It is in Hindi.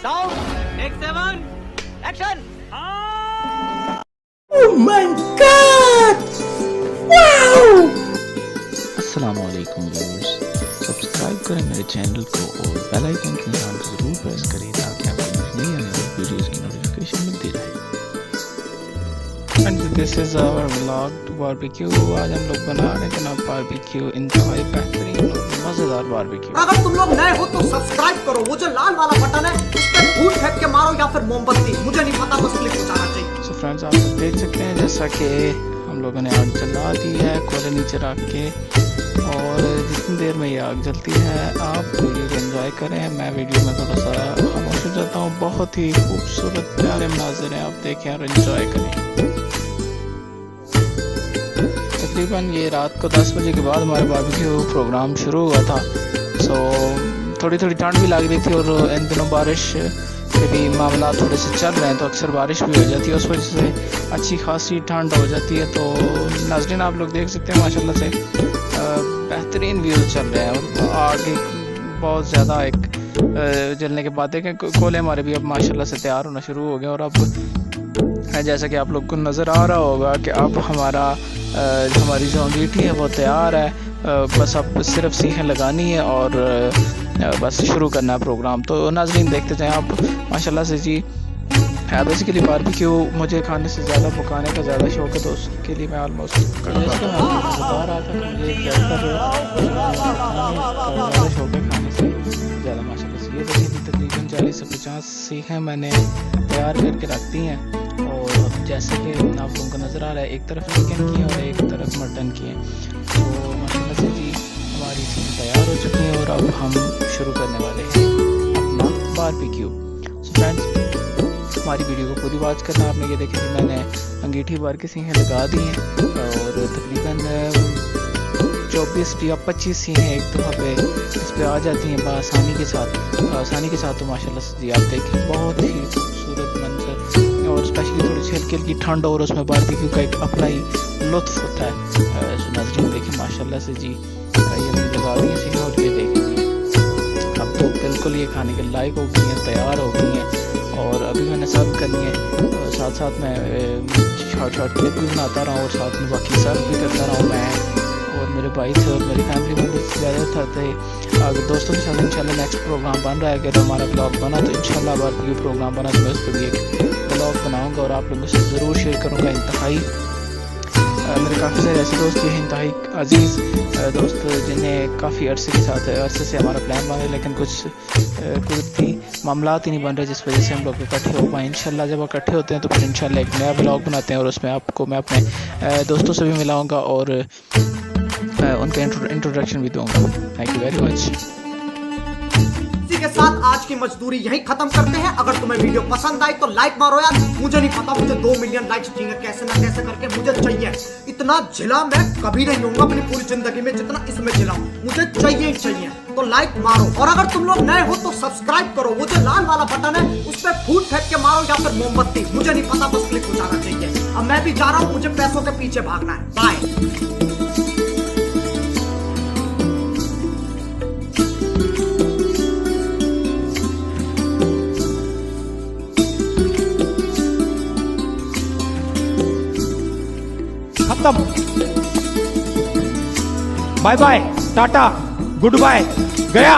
Sound take 7 action. Oh my God! Wow! अस्सलामुअलैकुम व्यूअर्स, सब्सक्राइब करें मेरे चैनल को और बेल आइकन के निशान को जरूर प्रेस करें ताकि आपको नई आने वाली वीडियोस की नोटिफिकेशन मिलती रहे। And this is our vlog to barbecue. आज हम लोग बना रहे हैं जनाब बारबेक्यू, इंतहाई बेहतरीन और मज़ेदार बारबेक्यू। अगर तुम लोग नए हो तो सब्सक्राइब करो, वो जो लाल वाला बटन है उस पर फूट फेंक के मारो या फिर मोमबत्ती, मुझे नहीं पता, बस क्लिक हो जाना चाहिए। सो फ्रेंड्स, आप लोग देख सकते हैं जैसा कि हम लोगों ने आग जला दी है कोयले नीचे रख के, और जितनी देर में ये आग जलती है आप वीडियो को एंजॉय करें। मैं वीडियो में थोड़ा सा खामोश हो जाता हूँ। बहुत ही खूबसूरत प्यारे मनाज़िर हैं, आप देखें और एंजॉय करें। तकरीबन ये रात को 10 बजे के बाद हमारे बारबेक्यू प्रोग्राम शुरू हुआ था। सो थोड़ी थोड़ी ठंड भी लग रही थी और इन दिनों बारिश के भी मामला थोड़े से चल रहे हैं, तो अक्सर बारिश भी हो जाती है, उस वजह से अच्छी खासी ठंड हो जाती है। तो नाज़रीन, आप लोग देख सकते हैं माशाल्लाह से बेहतरीन व्यूज़ चल रहे हैं और आगे बहुत ज़्यादा एक जलने के बाद देखें कोयले हमारे भी अब माशाल्लाह से तैयार होना शुरू हो गए। और अब जैसा कि आप लोग को नज़र आ रहा होगा कि अब हमारी जो अंगीठी है वो तैयार है, बस अब सिर्फ सीखें लगानी है और बस शुरू करना है प्रोग्राम। तो नाज़रीन देखते जाएं आप माशाल्लाह से जी। बेसिकली बारबेक्यू मुझे खाने से ज़्यादा पकाने का ज़्यादा शौक है, तो उसके लिए मैं ऑलमोस्ट बता रहा था कि मुझे ज़्यादा शौक है खाने से ज़्यादा माशाल्लाह से। ये देखिए तकरीबन 40 से 50 सीखें मैंने तैयार करके रख दी हैं, और अब जैसे कि आप लोगों को नज़र आ रहा है एक तरफ चिकन की है और एक तरफ मटन की है। तो माशाल्लाह से जी हमारी सीखें तैयार हो चुकी हैं और अब हम शुरू करने वाले हैं अपना बारबेक्यू। सो फ्रेंड्स, हमारी वीडियो को पूरी वॉच करना। आपने ये देखा कि मैंने अंगीठी भर के सीखें लगा दी हैं और तकरीबन 24 या 25 सीखें एक दफ़ा पे इस पर आ जाती हैं आसानी के साथ। तो माशाल्लाह से जी आप देखें बहुत ही खूबसूरत मंजर, और स्पेशली थोड़ी सी हल्की हल्की ठंड और उसमें बारबेक्यू का एक अपना ही लुत्फ होता है। सो नाज़रीन देखें माशाल्लाह से जी ये मैंने लगा दी है सीखें, और ये देखें जी अब तो बिल्कुल ये खाने के लायक हो गई हैं, तैयार हो गई हैं। और अभी मैंने सर्व करनी है, साथ साथ मैं शॉर्ट क्लिप भी बनाता रहा हूँ और साथ में बाकी सर्व भी करता रहा हूँ। मैं और मेरे भाई थे और मेरी फैमिली मेम्बर्स ज़्यादा थे। अगर दोस्तों के साथ इंशाल्लाह नेक्स्ट प्रोग्राम बन रहा है, अगर हमारा ब्लॉग बना तो इंशाल्लाह बारबेक्यू प्रोग्राम बना तो मैं उस पर भी एक ब्लॉग बनाऊँगा और आप लोगों से ज़रूर शेयर करूँगा। इंतहाई मेरे काफ़ी सारे ऐसे दोस्त भी हैं, इंतहाई अजीज़ दोस्त, जिन्हें काफ़ी अरसे से हमारा प्लान बन रहा है, लेकिन कुछ कुदरती मामलात ही नहीं बन रहे जिस वजह से हम लोग इकट्ठे हो पाए। इंशाल्लाह जब इकट्ठे होते हैं तो फिर इंशाल्लाह एक नया ब्लॉग बनाते हैं और उसमें आपको मैं अपने दोस्तों से भी मिलाऊंगा और उनका इंट्रोडक्शन भी दूंगा। Thank you very much. इसी के साथ आज की मजदूरी यहीं खत्म करते हैं। अगर तुम्हें वीडियो पसंद आई तो लाइक मारो यार, मुझे नहीं पता, मुझे 2 मिलियन लाइक्स चाहिए, कैसे ना कैसे करके मुझे चाहिए। इतना झिला मैं कभी नहीं होऊंगा अपनी पूरी जिंदगी में जितना इसमें झिला, मुझे चाहिए ही चाहिए। तो लाइक मारो, और अगर तुम लोग नए हो तो सब्सक्राइब करो, वो जो लाल वाला बटन है उस पर फूट फेंक के मारो या फिर मोमबत्ती, मुझे नहीं पता, बस क्लिक हो जाना चाहिए। अब मैं भी जा रहा हूँ, मुझे पैसों के पीछे भागना है। बाय। खत्म, bye bye, tata, good bye, गया।